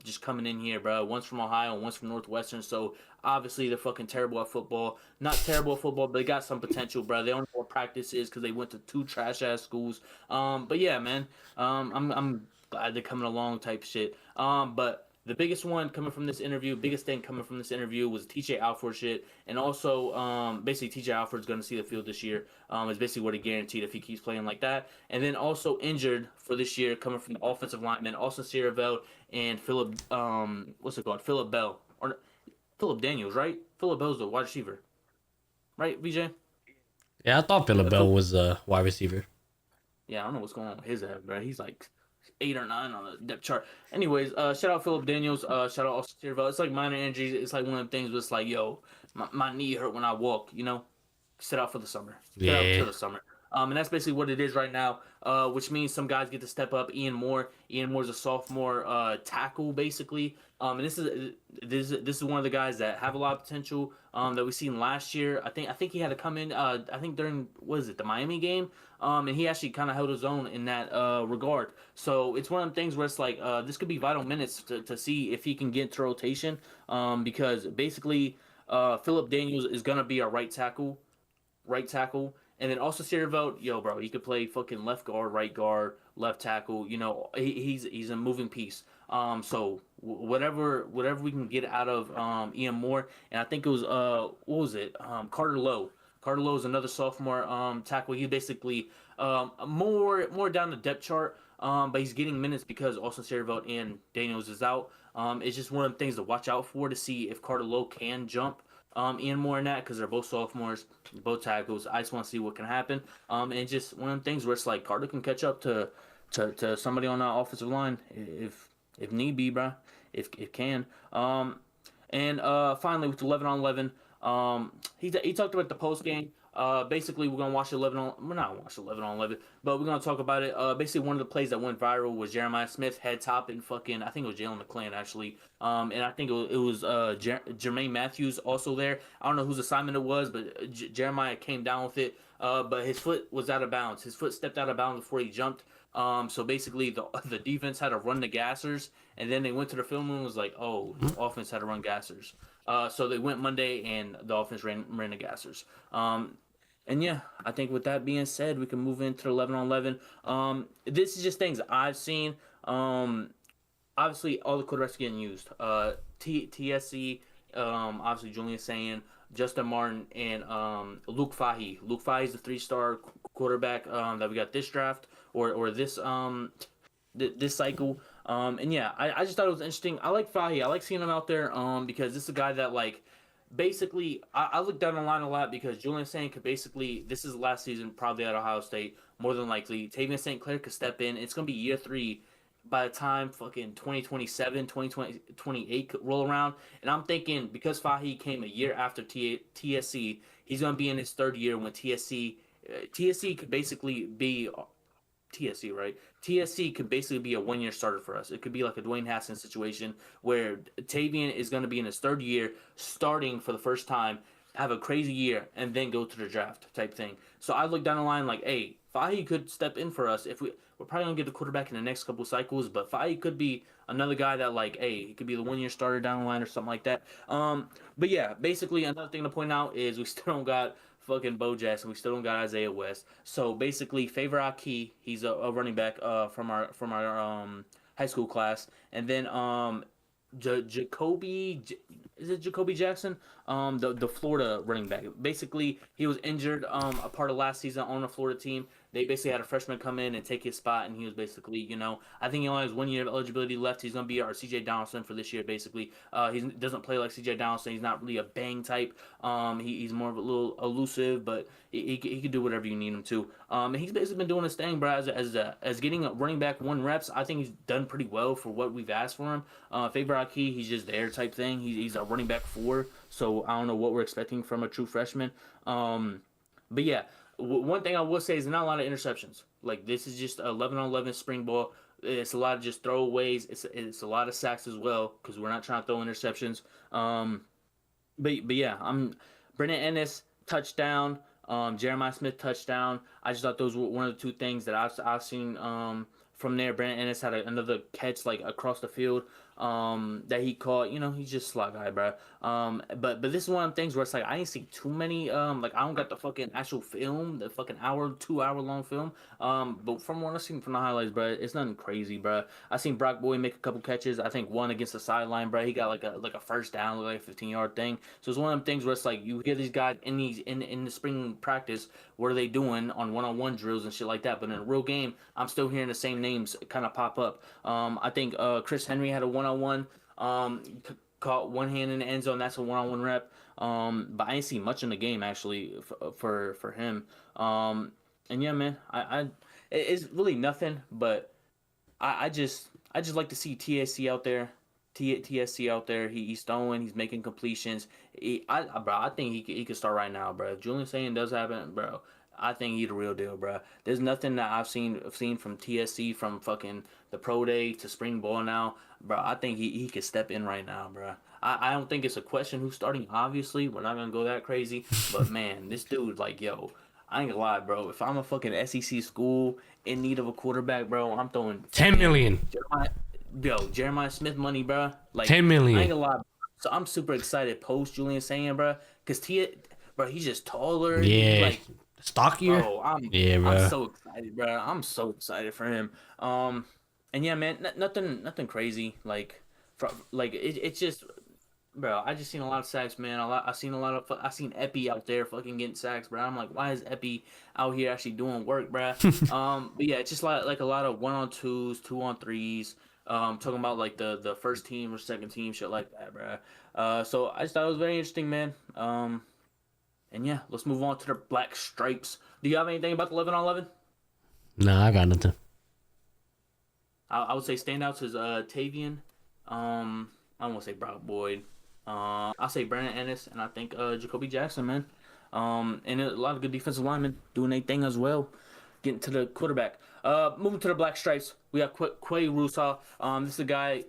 Just coming in here, bro. One's from Ohio and one's from Northwestern. So obviously they're fucking terrible at football. Not terrible at football, but they got some potential, bro. They don't know what practice is because they went to 2 trash ass schools. But yeah, man. I'm glad they're coming along type shit. But the biggest thing coming from this interview was TJ Alford shit. And also, basically TJ Alford's going to see the field this year. It's basically what he guaranteed if he keeps playing like that. And then also injured for this year coming from the offensive linemen, Austin Sierraville and Philip Bell. Or Philip Daniels, right? Philip Bell's the wide receiver. Right, VJ? Yeah, I thought Philip Bell was a wide receiver. Yeah, I don't know what's going on with his head, bro. He's like 8 or 9 on the depth chart. Anyways, shout out Philip Daniels. Shout out Austin Sierraville. It's like minor injuries. It's like one of them things where it's like, yo, my knee hurt when I walk, you know? Sit out for the summer. Sit out for the summer. And that's basically what it is right now, which means some guys get to step up. Ian Moore's a sophomore tackle, basically. And this is one of the guys that have a lot of potential that we seen last year. I think he had to come in, I think during, the Miami game? And he actually kind of held his own in that regard. So it's one of the things where it's like, this could be vital minutes to see if he can get into rotation. Because basically, Philip Daniels is going to be our right tackle. And then also Sierreveld, yo, bro, he could play fucking left guard, left tackle. You know, he's a moving piece. So whatever we can get out of Ian Moore, and I think it was what was it? Carter Lowe. Carter Lowe is another sophomore tackle. He basically more down the depth chart, but he's getting minutes because Austin Sierreveld and Daniels is out. It's just one of the things to watch out for to see if Carter Lowe can jump Ian Moore in that, because they're both sophomores, both tackles. I just want to see what can happen. And just one of the things where it's like Carter can catch up to somebody on that offensive line if need be, bro. If it can. And finally with 11 on 11, he talked about the post game. Basically, we're gonna watch 11 on. We're not watch 11 on 11, but we're gonna talk about it. Basically, one of the plays that went viral was Jeremiah Smith head topping fucking. I think it was Jalen McClain actually. And I think it was Jermaine Matthews also there. I don't know whose assignment it was, but Jeremiah came down with it. But his foot was out of bounds. His foot stepped out of bounds before he jumped. So basically, the defense had to run the gassers, and then they went to the film room and was like, oh, the offense had to run gassers. So they went Monday, and the offense ran the gassers. And yeah, I think with that being said, we can move into 11 on 11. This is just things I've seen. Obviously, all the quarterbacks getting used. TSC, obviously Julian Sayin, Justin Martin, and Luke Fahy. Luke Fahy is the 3-star quarterback that we got this draft or this this cycle. And yeah, I just thought it was interesting. I like Fahy. I like seeing him out there because this is a guy that like. Basically, I look down the line a lot because Julian Sayin could basically, this is last season, probably at Ohio State, more than likely. Tavian St. Clair could step in. It's going to be year 3 by the time fucking 2027, 2028 could roll around. And I'm thinking because Fahy came a year after TSC, he's going to be in his 3rd year when TSC could basically be TSC, right? TSC could basically be a 1-year starter for us. It could be like a Dwayne Haskins situation where Tavian is going to be in his 3rd year, starting for the first time, have a crazy year, and then go to the draft type thing. So I look down the line like, hey, Fahy could step in for us. If we're probably going to get the quarterback in the next couple cycles, but Fahy could be another guy that like, hey, he could be the 1-year starter down the line or something like that. But yeah, basically another thing to point out is we still don't got fucking Bo Jackson. We still don't got Isaiah West. So basically, Favor Aki, he's a running back from our high school class, and then Jacoby Jackson, the Florida running back. Basically, he was injured a part of last season on the Florida team. They basically had a freshman come in and take his spot, and he was basically, I think he only has 1 year of eligibility left. He's going to be our CJ Donaldson for this year, basically. He doesn't play like CJ Donaldson. He's not really a bang type. He's more of a little elusive, but he can do whatever you need him to. And he's basically been doing his thing, bro, as getting a running back 1 reps. I think he's done pretty well for what we've asked for him. Faber Aki, he's just there type thing. He's a running back 4, so I don't know what we're expecting from a true freshman. But yeah, one thing I will say is not a lot of interceptions. Like, this is just 11 on 11 spring ball. It's a lot of just throwaways. It's a lot of sacks as well because we're not trying to throw interceptions. But yeah, Brennan Ennis touchdown. Jeremiah Smith touchdown. I just thought those were one of the 2 things that I've seen from there. Brennan Ennis had another catch like across the field that he caught. He's just a slot guy, bro. But this is one of the things where it's like I ain't see too many. Like I don't got the fucking actual film, the fucking 2-hour long film. But from what I've seen from the highlights, bro, it's nothing crazy, bro. I seen Brock Boyd make a couple catches. I think one against the sideline, bro. He got like a first down, like a 15-yard thing. So it's one of them things where it's like you hear these guys in the spring practice. What are they doing on one-on-one drills and shit like that? But in a real game, I'm still hearing the same names kind of pop up. I think Chris Henry had a one-on-one. Caught one hand in the end zone. That's a one-on-one rep. But I didn't see much in the game actually for him. And yeah, man, it's really nothing. But I just like to see TSC out there. TSC out there. He's throwing. He's making completions. I think he could start right now, bro. If Julian Sayin does happen, bro, I think he's the real deal, bro. There's nothing that I've seen from TSC from fucking the pro day to spring ball now, bro. I think he could step in right now, bro. I don't think it's a question who's starting. Obviously, we're not gonna go that crazy, but man, this dude, like, yo, I ain't gonna lie, bro. If I'm a fucking SEC school in need of a quarterback, bro, I'm throwing 10 million. Jeremiah Smith money, bro. Like 10 million. I ain't gonna lie, bro. So I'm super excited post Julian Sayin, bro, because bro, he's just taller. Yeah. Like, stock year. Bro, Yeah, bro. I'm so excited, bro. I'm so excited for him. And yeah, man, nothing crazy. It's just, bro. I just seen a lot of sacks, man. I seen Epi out there fucking getting sacks, bro. I'm like, why is Epi out here actually doing work, bro? But yeah, it's just like a lot of 1-on-2s, 2-on-3s. Talking about like the first team or second team, shit like that, bro. So I just thought it was very interesting, man. And yeah, let's move on to the Black Stripes. Do you have anything about the 11-on-11? Nah, I got nothing. I would say standouts is Tavian. I don't want to say Brock Boyd. I'll say Brandon Ennis, and I think Jacoby Jackson, man. And a lot of good defensive linemen doing their thing as well. Getting to the quarterback. Moving to the Black Stripes, we got Quay Rusaw. This is a guy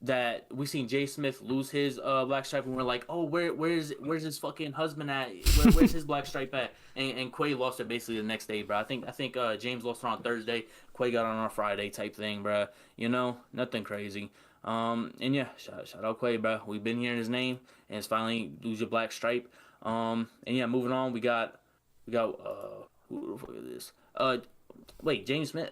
that we seen Jay Smith lose his black stripe, and we're like, oh, where's his fucking husband at? Where's his black stripe at? And Quay lost it basically the next day, bro. I think James lost it on Thursday. Quay got it on Friday type thing, bro. You know, nothing crazy. And yeah, shout out Quay, bro. We've been hearing his name, and it's finally lose your black stripe. And yeah, moving on, we got who the fuck is this? Wait, James Smith.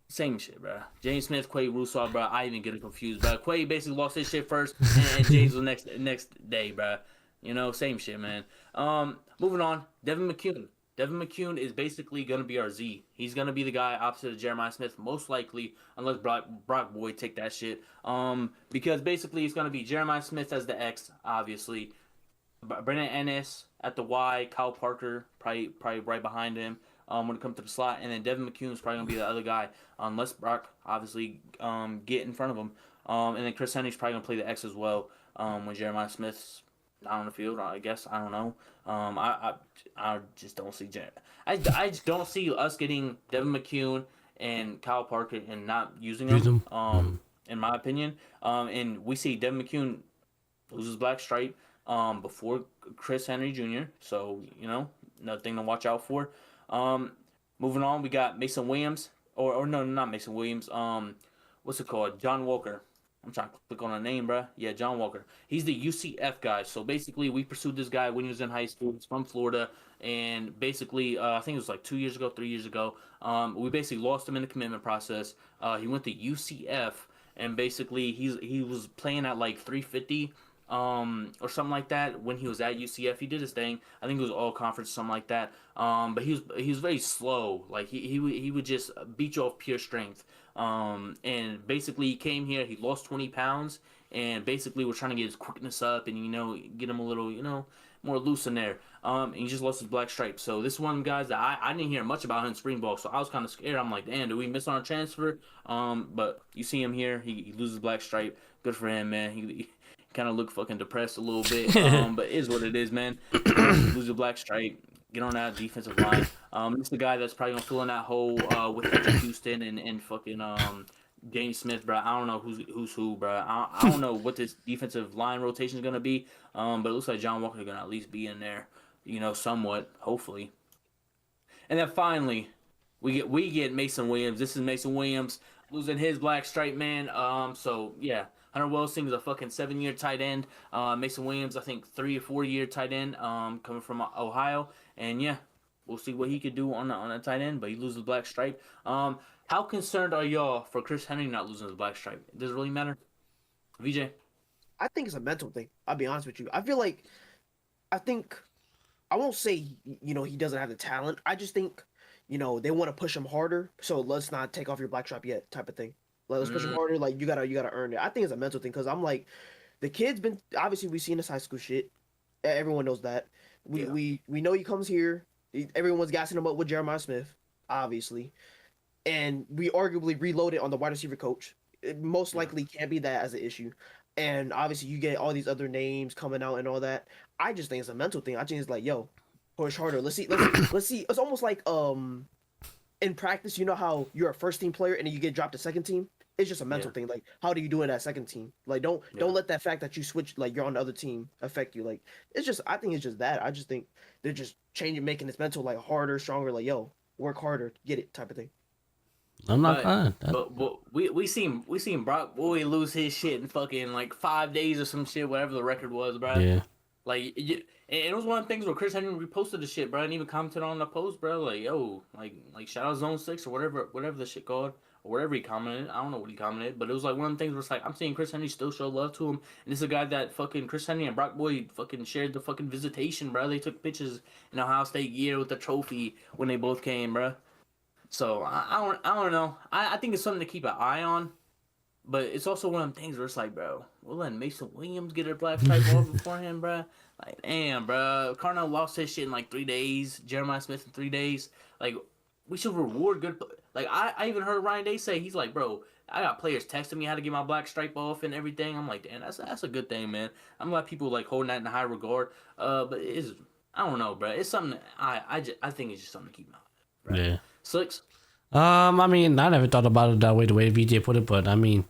Same shit, bro. James Smith, Quay Rusaw, bro. I even get it confused, bro. Quay basically lost his shit first, and James was next day, bro. You know, same shit, man. Moving on, Devin McCune. Devin McCune is basically gonna be our Z. He's gonna be the guy opposite of Jeremiah Smith, most likely, unless Brock Boyd take that shit. Because basically it's gonna be Jeremiah Smith as the X, obviously. Brennan Ennis at the Y, Kyle Parker probably right behind him. When it comes to the slot, and then Devin McCune is probably gonna be the other guy, unless Brock obviously get in front of him. And then Chris Henry's probably gonna play the X as well. When Jeremiah Smith's not on the field, I guess I don't know. I just don't see I just don't see us getting Devin McCune and Kyle Parker and not using them. In my opinion. And we see Devin McCune loses black stripe before Chris Henry Jr. So you know, another thing to watch out for. Moving on, we got Mason Williams, or no, not Mason Williams. What's it called? John Walker. I'm trying to click on a name, bruh. Yeah, John Walker. He's the UCF guy. So basically, we pursued this guy when he was in high school. He's from Florida, and basically, I think it was like 3 years ago. We basically lost him in the commitment process. He went to UCF, and basically, he was playing at like 350. Or something like that when he was at UCF. He did his thing. I think it was all conference, something like that. But he was very slow. Like he would just beat you off pure strength. And basically he came here. He lost 20 pounds, and basically we're trying to get his quickness up and get him a little more loose in there. And he just lost his black stripe. So this one guys that I didn't hear much about him in spring ball. So I was kind of scared. I'm like, damn, did we miss on a transfer? But you see him here. He loses black stripe. Good for him, man. He kind of look fucking depressed a little bit, but it is what it is, man. Lose a black stripe, get on that defensive line. This is the guy that's probably gonna fill in that hole with Patrick Houston and fucking James Smith, bro. I don't know who's who, bro. I don't know what this defensive line rotation is gonna be, but it looks like John Walker is gonna at least be in there, somewhat, hopefully. And then finally, we get Mason Williams. This is Mason Williams losing his black stripe, man. So yeah. Hunter Wilson is a fucking 7-year tight end. Mason Williams, I think 3 or 4 year tight end, coming from Ohio. And yeah, we'll see what he could do on a tight end, but he loses black stripe. How concerned are y'all for Chris Henry not losing his black stripe? Does it really matter? VJ? I think it's a mental thing. I'll be honest with you. I won't say, he doesn't have the talent. I just think, they want to push him harder. So let's not take off your black stripe yet type of thing. Let's push him harder. Like you gotta earn it. I think it's a mental thing because I'm like, the kid's been obviously we've seen this high school shit. Everyone knows that. We know he comes here. Everyone's gassing him up with Jeremiah Smith, obviously, and we arguably reloaded on the wide receiver coach. It most likely can't be that as an issue, and obviously you get all these other names coming out and all that. I just think it's a mental thing. I think it's like, yo, push harder. Let's see. It's almost like in practice, you know how you're a first team player and then you get dropped to second team. It's just a mental thing. Like, how do you do it at second team? Like, don't let that fact that you switch, like you're on the other team, affect you. Like, I think it's just that. I just think they're just making this mental like harder, stronger. Like, yo, work harder, get it, type of thing. I'm not fine. But we seen Brock Boyd lose his shit in fucking like 5 days or some shit, whatever the record was, bro. Yeah. Like, and it was one of the things where Chris Henry reposted the shit, bro, and even commented on the post, bro. Like, yo, like shout out Zone 6 or whatever the shit called, or whatever he commented. I don't know what he commented, but it was like one of the things where it's like, I'm seeing Chris Henry still show love to him, and this is a guy that fucking Chris Henry and Brock Boyd fucking shared the fucking visitation, bro. They took pictures in Ohio State gear with the trophy when they both came, bro. So I don't know. I think it's something to keep an eye on. But it's also one of them things where it's like, bro, we're letting Mason Williams get a black stripe off before him, bro. Like, damn, bro. Carnell lost his shit in like 3 days. Jeremiah Smith in 3 days. Like, we should reward good. Like, I even heard Ryan Day say, he's like, bro, I got players texting me how to get my black stripe off and everything. I'm like, damn, that's a good thing, man. I'm glad people like holding that in high regard. But it's, I don't know, bro. It's something I think it's just something to keep an eye on. Right? Yeah. Slicks? I mean, I never thought about it that way, the way VJ put it, but I mean,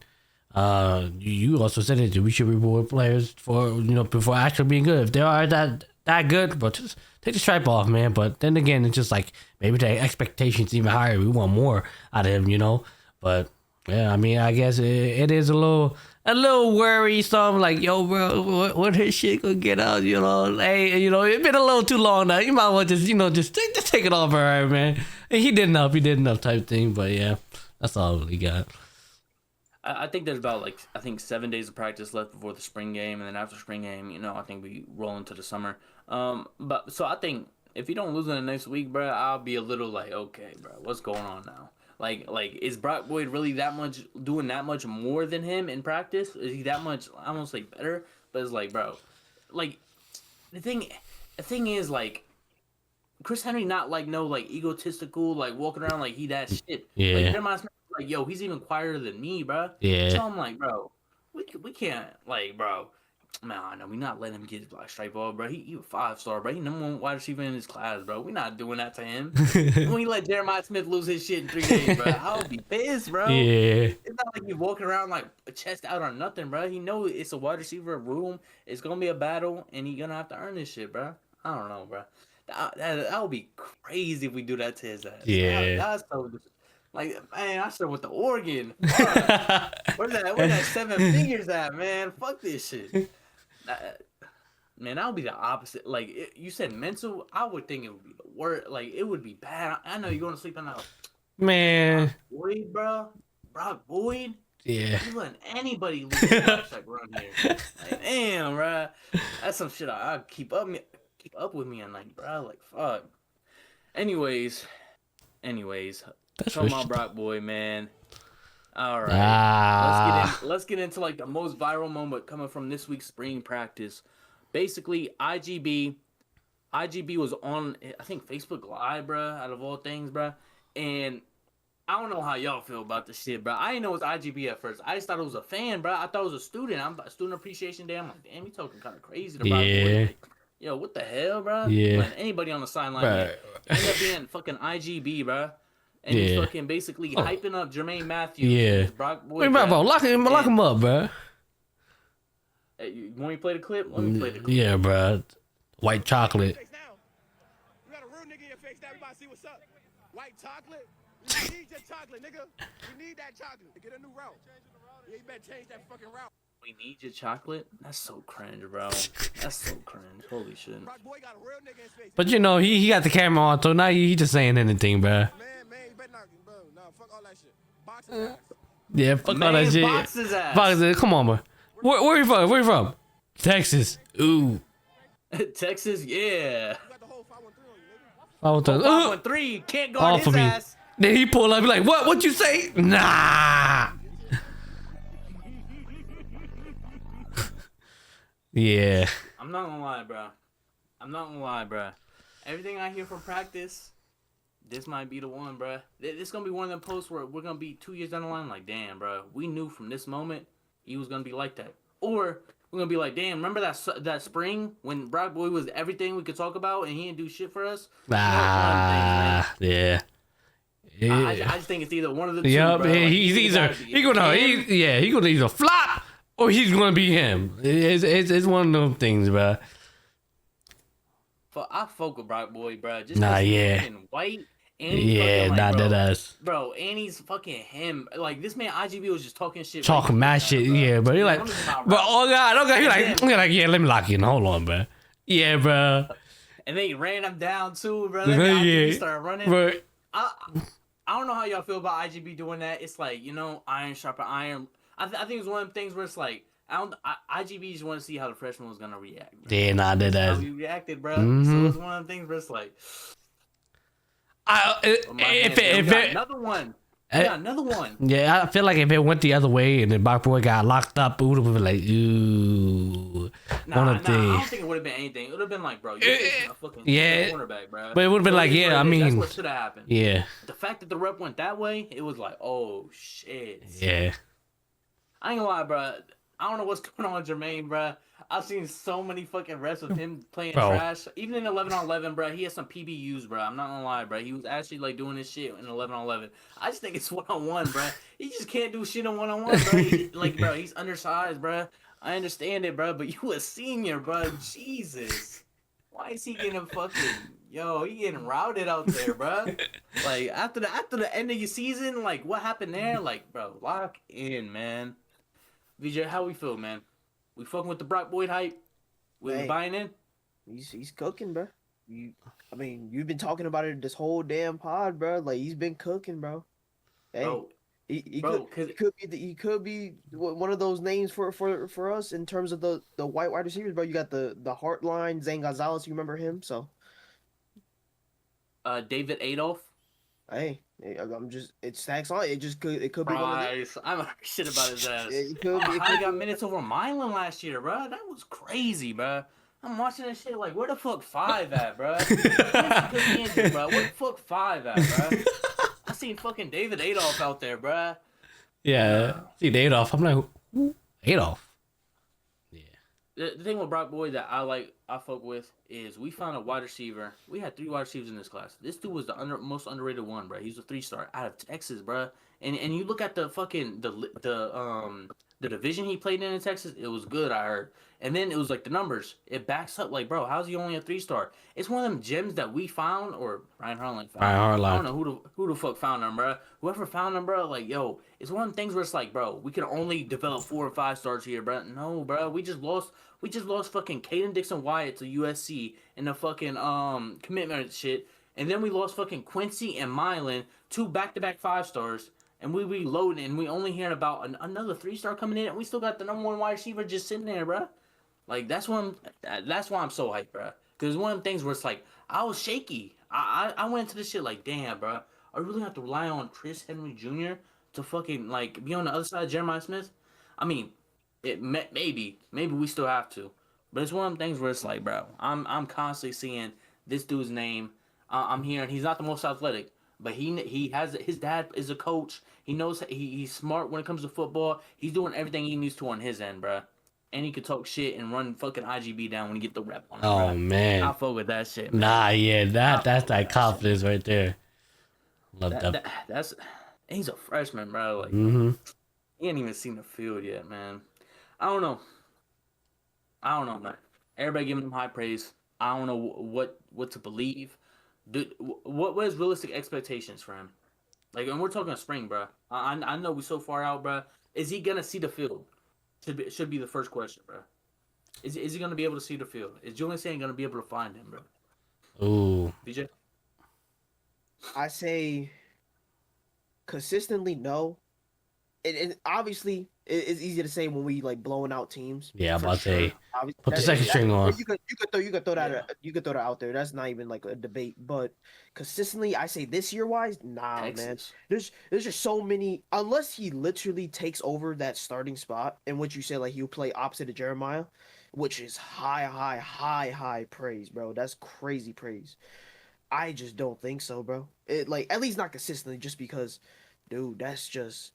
you also said it. We should reward players for, before actually being good. If they are that good, but just take the stripe off, man. But then again, it's just like maybe the expectations even higher. We want more out of him, But yeah, I mean, I guess it is a little worrisome. Like, yo, bro, what his shit gonna get out? Hey, it been a little too long now. You might want to just take it off, all right, man. And he did enough type thing. But yeah, that's all we got. I think there's about 7 days of practice left before the spring game, and then after spring game, I think we roll into the summer. But so I think if you don't lose in the next week, bro, I'll be a little like, okay, bro, what's going on now? Like is Brock Boyd really doing that much more than him in practice? Is he that much? I won't say better, but it's like, bro, like the thing is like Chris Henry not egotistical, like walking around like he that shit. Yeah. Like, yo, he's even quieter than me, bro. Yeah. So I'm like, bro, we can't, bro. Man, no, we not letting him get his black stripe off, bro. He a 5-star, bro. He #1 wide receiver in his class, bro. We not doing that to him. When he let Jeremiah Smith lose his shit in 3 days, bro, I would be pissed, bro. Yeah. It's not like he's walking around like a chest out or nothing, bro. He know it's a wide receiver room. It's gonna be a battle, and he gonna have to earn this shit, bro. I don't know, bro. That would be crazy if we do that to his ass. Yeah. That's so. Like, man, I started with the organ. Where's that 7 figures at, man? Fuck this shit. Man, that would be the opposite. Like, you said mental, I would think it would be the worst. Like, it would be bad. I know you're going to sleep on that. Man. Brock Boyd, bro. Brock Boyd? Yeah. You letting anybody lose a run here. Like, damn, bro. That's some shit I keep up with me at night, bro. Like, fuck. Anyways. Talking about Brock Boyd, man. All right. Let's get into the most viral moment coming from this week's spring practice. Basically, IGB was on, I think, Facebook Live, bro, out of all things, bro. And I don't know how y'all feel about this shit, bro. I didn't know it was IGB at first. I just thought it was a fan, bro. I thought it was a student. I'm a student appreciation day. I'm like, damn, you talking kind of crazy to Brock Boyd. Like, yo, what the hell, bro? Yeah. Like, anybody on the sideline ended up being fucking IGB, bro. And he's fucking basically hyping up Jermaine Matthews. Yeah. Brock Boyd. Wait, bro, lock him up, bro. Hey, you want me to play the clip? Let me play the clip. Yeah, bro. White chocolate. You got a real nigga in your face now. We about to see what's up. White chocolate? We need your chocolate, nigga. We need that chocolate. Get a new route. Yeah, you better change that fucking route. We need your chocolate? That's so cringe, bro. That's so cringe. Holy shit. Brock Boyd got a real nigga in his face. But he got the camera on, so now he just saying anything, bro. Man, you better not, bro. No, fuck all that shit. Box his ass. Yeah, fuck all that shit. Box his ass. Come on, bro. Where you from? Where you from? Texas. Ooh. Texas, yeah. You got the whole 513 on you, nigga. 513 can't guard his ass. Then he pull up, be like, what? What you say? Nah. Yeah. I'm not gonna lie, bro. Everything I hear from practice, this might be the one, bro. This gonna be one of them posts where we're gonna be 2 years down the line, like, damn, bro, we knew from this moment he was gonna be like that. Or we're gonna be like, damn, remember that spring when Brock Boyd was everything we could talk about and he didn't do shit for us? Yeah. I just think it's either one of the two. Yep, bro. he's gonna either flop or he's gonna be him. It's one of those things, bro. I fuck with Brock Boyd, bro. Just yeah. He's white. And he's that us. Bro, and he's fucking him. Like, this man, IGB was just talking shit. Talking mad shit, bro. Yeah, bro. You're like, bro, oh God. You're like, yeah, let me lock you in. Hold on, bro. Yeah, bro. And they ran him down too, bro. Yeah. IGB started running. Bro. I don't know how y'all feel about IGB doing that. It's like, you know, iron sharpen iron. I think it's one of them things where it's like, IGB just want to see how the freshman was gonna react. Bro. Yeah, nah, How that. he reacted, bro. Mhm. So it's one of them things where it's like, If it, another one. Yeah, another one. yeah, I feel like if it went the other way and then Block Boy got locked up, it would have been like, ooh. I don't think it would have been anything. It would have been like, bro, you're facing a fucking cornerback, bro. But it would have been like, yeah, I mean, that's what should have happened. Yeah. The fact that the rep went that way, it was like, oh shit. Yeah. I ain't gonna lie, bro. I don't know what's going on with Jermaine, bro. I've seen so many fucking reps of him playing trash. Even in 11 on 11, bro, he has some PBUs, bro. I'm not gonna lie, bro. He was actually like doing this shit in 11 on 11. I just think it's 1-on-1, bro. He just can't do shit on 1-on-1, bro. Bro, he's undersized, bro. I understand it, bro, but you a senior, bro. Jesus. Why is he getting he getting routed out there, bro? Like, after the end of your season, like, what happened there? Like, bro, lock in, man. VJ, how we feel, man? We fucking with the Brock BOYD hype? We buying in? He's cooking, bro. You've been talking about it this whole damn pod, bro. Like, he's been cooking, bro. Hey, bro, he could be one of those names for us in terms of the white wide receivers, bro. You got the Heartline, Zane Gonzalez. You remember him? So, David Adolph. Hey, I'm just it stacks on. It could be one of these. I'm a shit about his ass. It He got minutes over Milan last year, bro. That was crazy, bro. I'm watching that shit like, where the fuck 5 at, bro? Where the fuck 5 at, bro? I seen fucking David Adolph out there, bro. Yeah, see Adolph. I'm like, who? Adolph. Yeah. The thing with Brock BOYD that I fuck with is we found a wide receiver. We had 3 wide receivers in this class. This dude was the most underrated one, bro. He's a 3-star out of Texas, bro. And you look at the fucking the division he played in Texas, it was good, I heard. And then it was like the numbers. It backs up like, bro, how's he only a 3-star? It's one of them gems that we found, or Ryan Harlan found. I don't know who the fuck found him, bro. Whoever found him, bro, like, yo, it's one of them things where it's like, bro, we can only develop 4 and 5 stars here, bro. No, bro, we just lost fucking Caden Dixon Wyatt to USC in the fucking commitment shit. And then we lost fucking Quincy and Milan, 2 back-to-back 5 stars. And we reloading, and we only hearing about another 3-star coming in, and we still got the number 1 wide receiver just sitting there, bro. Like, that's why I'm so hyped, bro. Because it's one of the things where it's like, I was shaky. I went into this shit like, damn, bro. I really have to rely on Chris Henry Jr. to fucking, like, be on the other side of Jeremiah Smith. I mean, maybe we still have to. But it's one of them things where it's like, bro, I'm constantly seeing this dude's name. I'm hearing he's not the most athletic, but he has his dad is a coach. He knows he's smart when it comes to football. He's doing everything he needs to on his end, bro. And he could talk shit and run fucking IGB down when he get the rep on him. Oh, bro. man. I fuck with that shit, man. Nah, yeah, that's that confidence right there. Love that. That's he's a freshman, bro. Like, he ain't even seen the field yet, man. I don't know, man. Everybody giving him high praise. I don't know what to believe. What was realistic expectations for him? Like, and we're talking spring, bro. I know we're so far out, bro. Is he gonna see the field? Should be the first question, bro. Is he gonna be able to see the field? Is Julian Sand gonna be able to find him, bro? Ooh. BJ? I say consistently no. And obviously it's easy to say when we like blowing out teams. Yeah, I'm about to say. Obviously, Put the second string on. You could throw that out there. That's not even like a debate. But consistently, I say this year wise, nah, Texas. Man. There's just so many. Unless he literally takes over that starting spot, in which you say like he'll play opposite of Jeremiah, which is high praise, bro. That's crazy praise. I just don't think so, bro. It like at least not consistently, just because, dude, that's just.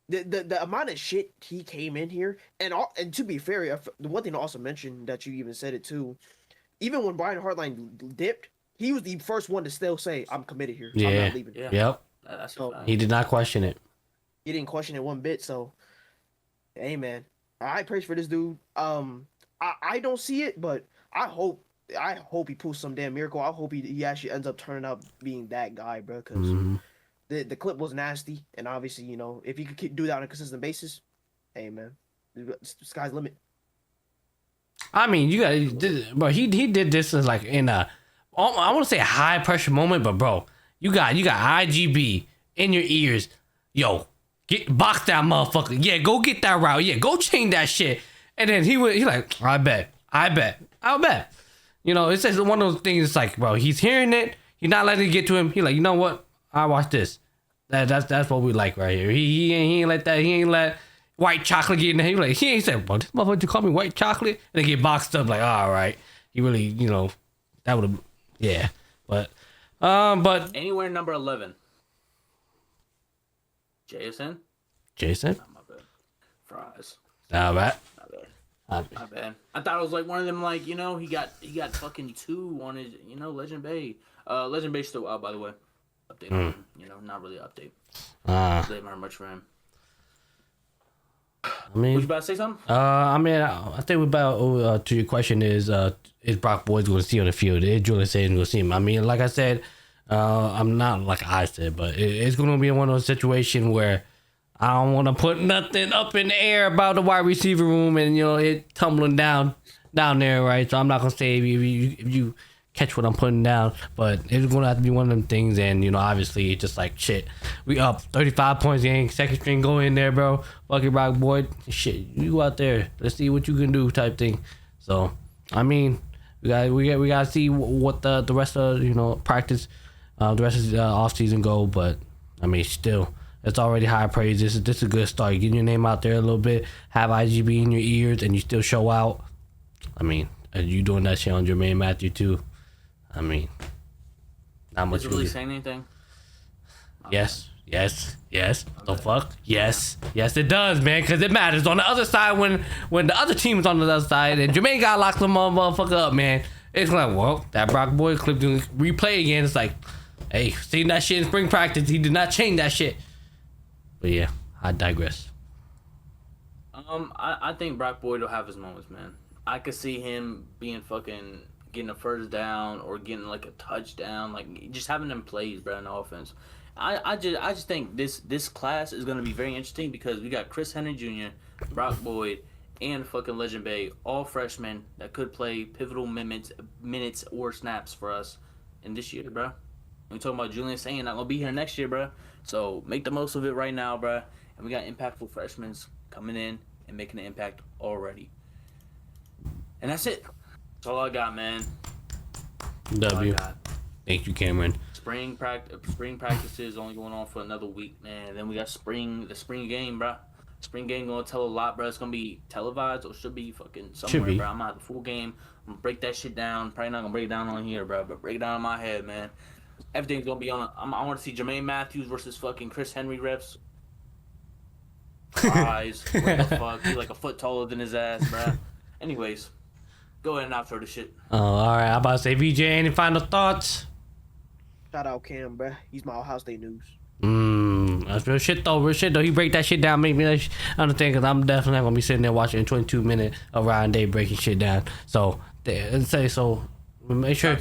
The amount of shit he came in here, and to be fair, the one thing to also mention that you even said it too, even when Brian Hartline dipped, he was the first one to still say, "I'm committed here. Yeah. I'm not leaving." Yeah. Yep. He did not question it. He didn't question it one bit. So, hey man, I praise for this dude. I don't see it, but I hope he pulls some damn miracle. I hope he actually ends up turning out being that guy, bro. Because. The clip was nasty, and obviously, you know, if you could do that on a consistent basis, hey man, the sky's the limit. I mean, you got, bro. He did this as like in a, I want to say a high pressure moment, but bro, you got IGB in your ears. Yo, box that motherfucker. Yeah, go get that route. Yeah, go chain that shit. And then he like, I bet. You know, it's just one of those things. It's like, bro, he's hearing it. He's not letting it get to him. He like, you know what? I watch this. That's what we like right here. He ain't let that. He ain't let white chocolate get in there. He ain't said, well, this motherfucker, you call me white chocolate? And they get boxed up like, all right. He really, you know, that would have, yeah. But anywhere number 11. Jason? Jason? Oh, my bad. Fries. All right. My bad. I thought it was like one of them, like, you know, he got fucking 2 on his, you know, Legend Bay. Legend Bay's still out, by the way. Update on him. You know, not really an update. They very much for him. I mean, was you about to say something? I think about to your question is Brock Boyd going to see on the field? Is Julius saying going to see him? I mean, like I said, I'm not like I said, but it's going to be one of those situations where I don't want to put nothing up in the air about the wide receiver room and, you know, it tumbling down there, right? So I'm not going to say if you catch what I'm putting down, but it's going to have to be one of them things. And, you know, obviously it's just like, shit, we up 35 points game, second string, go in there, bro. Fucking Brock Boyd, shit, you go out there, let's see what you can do type thing. So, I mean, we got to see what the rest of, you know, practice, the rest of the offseason go, but, I mean, still, it's already high praise. This is a good start. Getting your name out there a little bit, have IGB in your ears, and you still show out. I mean, you doing that shit on Jermaine Matthew too. I mean, not much. Does it really say anything? Yes. The fuck? Yes, it does, man, because it matters. On the other side, when the other team is on the other side, and Jermaine got locked the motherfucker up, man, it's like, well, that Brock Boyd clip doing replay again. It's like, hey, seen that shit in spring practice. He did not change that shit. But yeah, I digress. I think Brock Boyd will have his moments, man. I could see him being fucking getting a first down or getting like a touchdown, like just having them plays, bro, in the offense. I just think this class is gonna be very interesting because we got Chris Henry Jr., Brock Boyd, and fucking Legend Bay, all freshmen that could play pivotal minutes or snaps for us in this year, bro. We talking about Julian saying not gonna be here next year, bro. So make the most of it right now, bro. And we got impactful freshmen coming in and making an impact already. And that's it. That's all I got, man. W. Thank you, Cameron. Spring practices only going on for another week, man. Then we got the spring game, bro. Spring game gonna tell a lot, bro. It's gonna be televised or should be fucking somewhere, bro. I'm gonna have the full game. I'm gonna break that shit down. Probably not gonna break it down on here, bro, but break it down in my head, man. Everything's gonna be on. I want to see Jermaine Matthews versus fucking Chris Henry reps. Eyes, what the fuck? He's like a foot taller than his ass, bro. Anyways, go ahead and outro the shit. Oh, all right. I'm about to say, VJ, any final thoughts? Shout out Cam, bro. He's my Ohio State news. That's real shit though. He break that shit down, make me understand, because I'm definitely not gonna be sitting there watching a 22-minute of Ryan Day breaking shit down. So, make sure.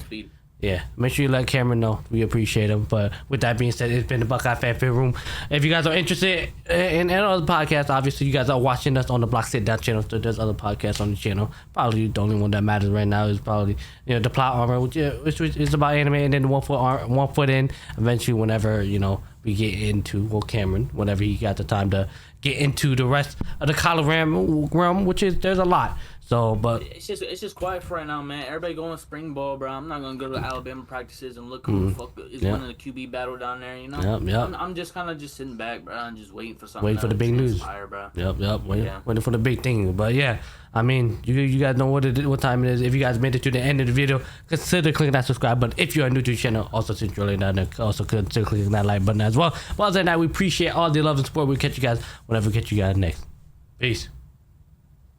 Yeah, make sure you let Cameron know. We appreciate him. But with that being said, it's been the Buckeye Fan Fit Room. If you guys are interested in other podcasts, obviously you guys are watching us on the Block Sitdown channel. So there's other podcasts on the channel. Probably the only one that matters right now is probably, you know, the Plot Armor, which is about anime, and then the 1 foot in. Eventually, whenever, you know, we get into, well, Cameron, whenever he got the time to get into the rest of the college realm, which is, there's a lot. So, but it's just quiet for right now, man. Everybody going spring ball, bro. I'm not gonna go to Alabama practices and look who the fuck is winning the QB battle down there. You know, I'm just kind of just sitting back, bro, and just waiting for something. Waiting for the big news, bro. Waiting for the big thing. But yeah, I mean, you guys know what time it is. If you guys made it to the end of the video, consider clicking that subscribe button. If you are new to the channel, also since you're really down there, also consider clicking that like button as well. But other than that, we appreciate all the love and support. We'll catch you guys whenever we catch you guys next. Peace.